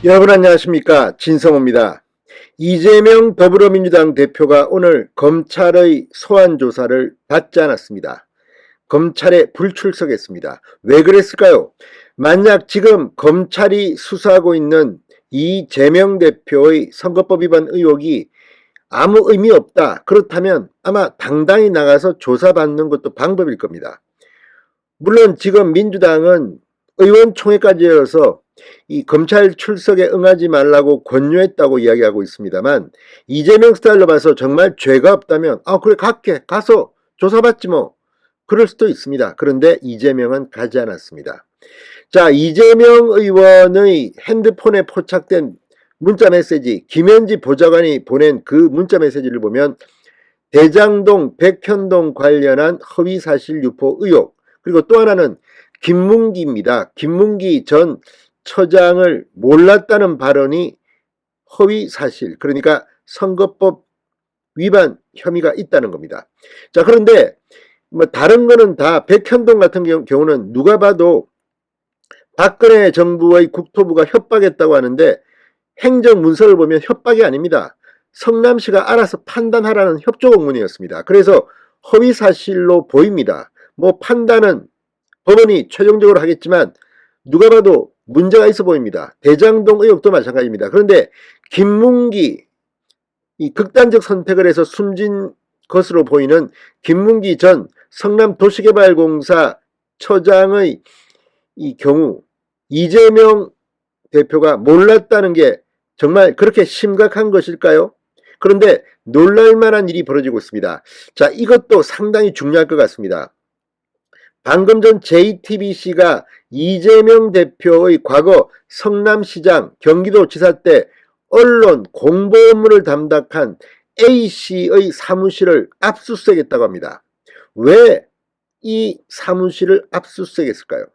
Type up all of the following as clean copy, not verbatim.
여러분 안녕하십니까, 진성호입니다. 이재명 더불어민주당 대표가 오늘 검찰의 소환조사를 받지 않았습니다. 검찰에 불출석했습니다. 왜 그랬을까요? 만약 지금 검찰이 수사하고 있는 이재명 대표의 선거법 위반 의혹이 아무 의미 없다, 그렇다면 아마 당당히 나가서 조사받는 것도 방법일 겁니다. 물론 지금 민주당은 의원총회까지 열어서 이 검찰 출석에 응하지 말라고 권유했다고 이야기하고 있습니다만, 이재명 스타일로 봐서 정말 죄가 없다면 그래 갈게, 가서 조사받지 뭐, 그럴 수도 있습니다. 그런데 이재명은 가지 않았습니다. 자, 이재명 의원의 핸드폰에 포착된 문자 메시지, 김현지 보좌관이 보낸 그 문자 메시지를 보면 대장동, 백현동 관련한 허위사실 유포 의혹, 그리고 또 하나는 김문기입니다. 김문기 전 처장을 몰랐다는 발언이 허위사실, 그러니까 선거법 위반 혐의가 있다는 겁니다. 자, 그런데 뭐 다른 거는 다, 백현동 같은 경우는 누가 봐도 박근혜 정부의 국토부가 협박했다고 하는데 행정문서를 보면 협박이 아닙니다. 성남시가 알아서 판단하라는 협조 공문이었습니다. 그래서 허위사실로 보입니다. 뭐 판단은 법원이 최종적으로 하겠지만 누가 봐도 문제가 있어 보입니다. 대장동 의혹도 마찬가지입니다. 그런데 김문기, 이 극단적 선택을 해서 숨진 것으로 보이는 김문기 전 성남도시개발공사 처장의 이 경우 이재명 대표가 몰랐다는 게 정말 그렇게 심각한 것일까요? 그런데 놀랄만한 일이 벌어지고 있습니다. 자, 이것도 상당히 중요할 것 같습니다. 방금 전 JTBC가 이재명 대표의 과거 성남시장, 경기도지사 때 언론 공보 업무를 담당한 A씨의 사무실을 압수수색했다고 합니다. 왜 이 사무실을 압수수색했을까요?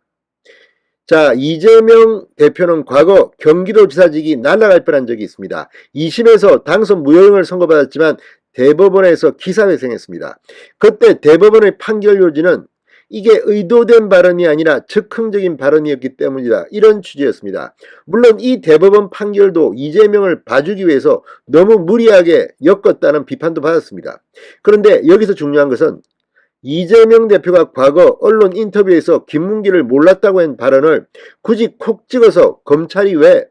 자, 이재명 대표는 과거 경기도지사직이 날아갈 뻔한 적이 있습니다. 2심에서 당선 무효형을 선고받았지만 대법원에서 기사회생했습니다. 그때 대법원의 판결 요지는 이게 의도된 발언이 아니라 즉흥적인 발언이었기 때문이다, 이런 취지였습니다. 물론 이 대법원 판결도 이재명을 봐주기 위해서 너무 무리하게 엮었다는 비판도 받았습니다. 그런데 여기서 중요한 것은 이재명 대표가 과거 언론 인터뷰에서 김문기를 몰랐다고 한 발언을 굳이 콕 찍어서 검찰이 왜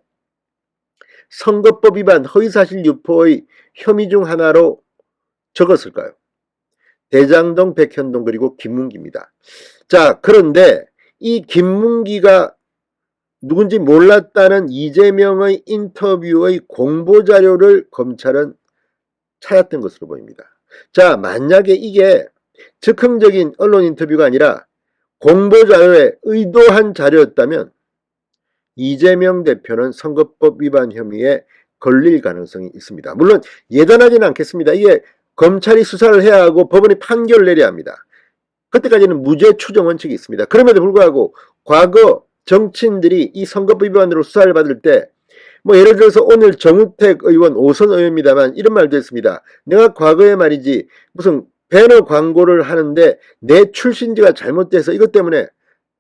선거법 위반 허위사실 유포의 혐의 중 하나로 적었을까요? 대장동, 백현동, 그리고 김문기입니다. 자, 그런데 이 김문기가 누군지 몰랐다는 이재명의 인터뷰의 공보자료를 검찰은 찾았던 것으로 보입니다. 자, 만약에 이게 즉흥적인 언론 인터뷰가 아니라 공보자료에 의도한 자료였다면 이재명 대표는 선거법 위반 혐의에 걸릴 가능성이 있습니다. 물론 예단하지는 않겠습니다. 이게 검찰이 수사를 해야 하고 법원이 판결을 내려야 합니다. 그때까지는 무죄 추정 원칙이 있습니다. 그럼에도 불구하고 과거 정치인들이 이 선거법 위반으로 수사를 받을 때, 뭐 예를 들어서 오늘 정우택 의원, 오선 의원입니다만 이런 말도 했습니다. 내가 과거에 말이지 무슨 배너 광고를 하는데 내 출신지가 잘못돼서 이것 때문에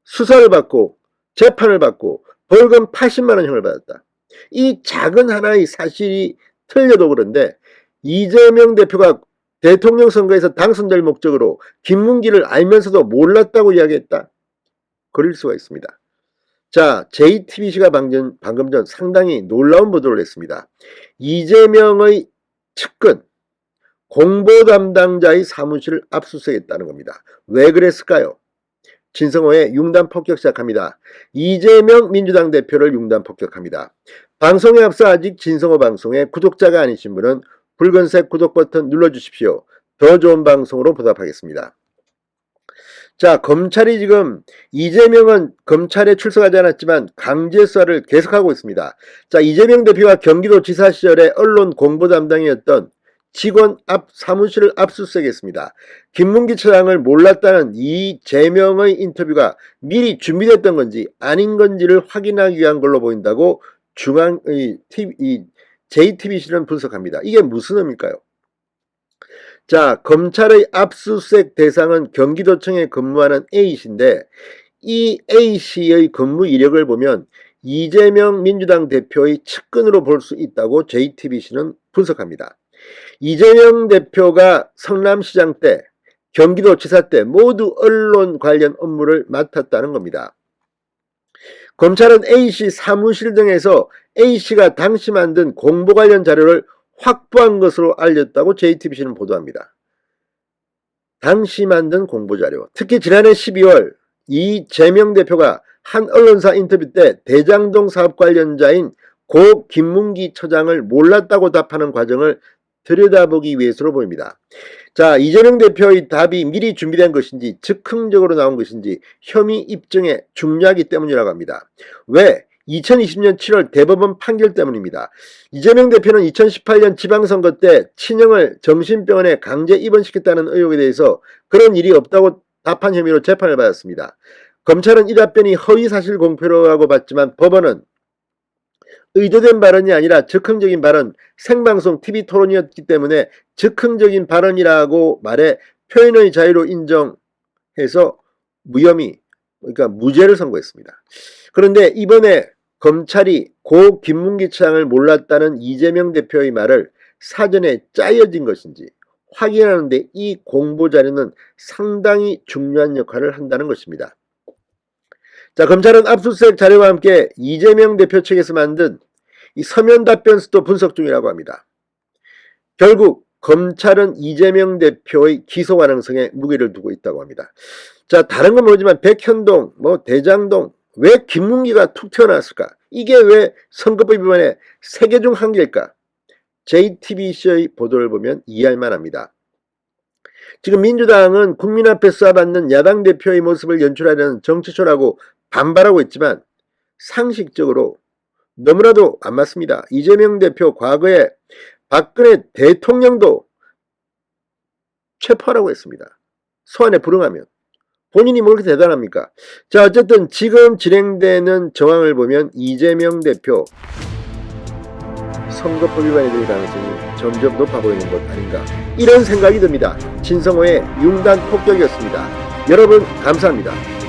수사를 받고 재판을 받고 벌금 80만 원형을 받았다. 이 작은 하나의 사실이 틀려도 그런데 이재명 대표가 대통령 선거에서 당선될 목적으로 김문기를 알면서도 몰랐다고 이야기했다? 그럴 수가 있습니다. 자, JTBC가 방금 전 상당히 놀라운 보도를 했습니다. 이재명의 측근, 공보 담당자의 사무실을 압수수색했다는 겁니다. 왜 그랬을까요? 진성호의 융단 폭격 시작합니다. 이재명 민주당 대표를 융단 폭격합니다. 방송에 앞서 아직 진성호 방송에 구독자가 아니신 분은 붉은색 구독 버튼 눌러주십시오. 더 좋은 방송으로 보답하겠습니다. 자, 검찰이 지금 이재명은 검찰에 출석하지 않았지만 강제 수사를 계속하고 있습니다. 자, 이재명 대표가 경기도지사 시절에 언론 공보 담당이었던 직원 앞 사무실을 압수수색했습니다. 김문기 차장을 몰랐다는 이재명의 인터뷰가 미리 준비됐던 건지 아닌 건지를 확인하기 위한 걸로 보인다고 JTBC는 분석합니다. 이게 무슨 의미일까요? 자, 검찰의 압수수색 대상은 경기도청에 근무하는 A씨인데 이 A씨의 근무 이력을 보면 이재명 민주당 대표의 측근으로 볼 수 있다고 JTBC는 분석합니다. 이재명 대표가 성남시장 때, 경기도지사 때 모두 언론 관련 업무를 맡았다는 겁니다. 검찰은 A씨 사무실 등에서 A씨가 당시 만든 공보 관련 자료를 확보한 것으로 알렸다고 JTBC는 보도합니다. 당시 만든 공보자료, 특히 지난해 12월 이재명 대표가 한 언론사 인터뷰 때 대장동 사업 관련자인 고 김문기 처장을 몰랐다고 답하는 과정을 들여다보기 위해서로 보입니다. 자, 이재명 대표의 답이 미리 준비된 것인지 즉흥적으로 나온 것인지 혐의 입증에 중요하기 때문이라고 합니다. 왜? 2020년 7월 대법원 판결 때문입니다. 이재명 대표는 2018년 지방선거 때 친형을 정신병원에 강제 입원시켰다는 의혹에 대해서 그런 일이 없다고 답한 혐의로 재판을 받았습니다. 검찰은 이 답변이 허위사실 공표라고 봤지만 법원은 의도된 발언이 아니라 즉흥적인 발언, 생방송 TV 토론이었기 때문에 즉흥적인 발언이라고 말해 표현의 자유로 인정해서 무혐의, 그러니까 무죄를 선고했습니다. 그런데 이번에 검찰이 고 김문기 처장을 몰랐다는 이재명 대표의 말을 사전에 짜여진 것인지 확인하는데 이 공보자료는 상당히 중요한 역할을 한다는 것입니다. 자, 검찰은 압수수색 자료와 함께 이재명 대표 측에서 만든 이 서면 답변서도 분석 중이라고 합니다. 결국 검찰은 이재명 대표의 기소 가능성에 무게를 두고 있다고 합니다. 자, 다른 건 모르지만 백현동, 대장동, 왜 김문기가 툭 튀어나왔을까? 이게 왜 선거법 위반의 3개 중 1개일까? JTBC의 보도를 보면 이해할 만합니다. 지금 민주당은 국민 앞에 쏴받는 야당 대표의 모습을 연출하려는 정치쇼라고 반발하고 있지만 상식적으로 너무나도 안 맞습니다. 이재명 대표 과거에 박근혜 대통령도 체포하라고 했습니다. 소환에 불응하면. 본인이 뭐 그렇게 대단합니까? 자, 어쨌든 지금 진행되는 정황을 보면 이재명 대표 선거법 위반에 대한 가능성이 점점 높아 보이는 것 아닌가, 이런 생각이 듭니다. 진성호의 융단 폭격이었습니다. 여러분 감사합니다.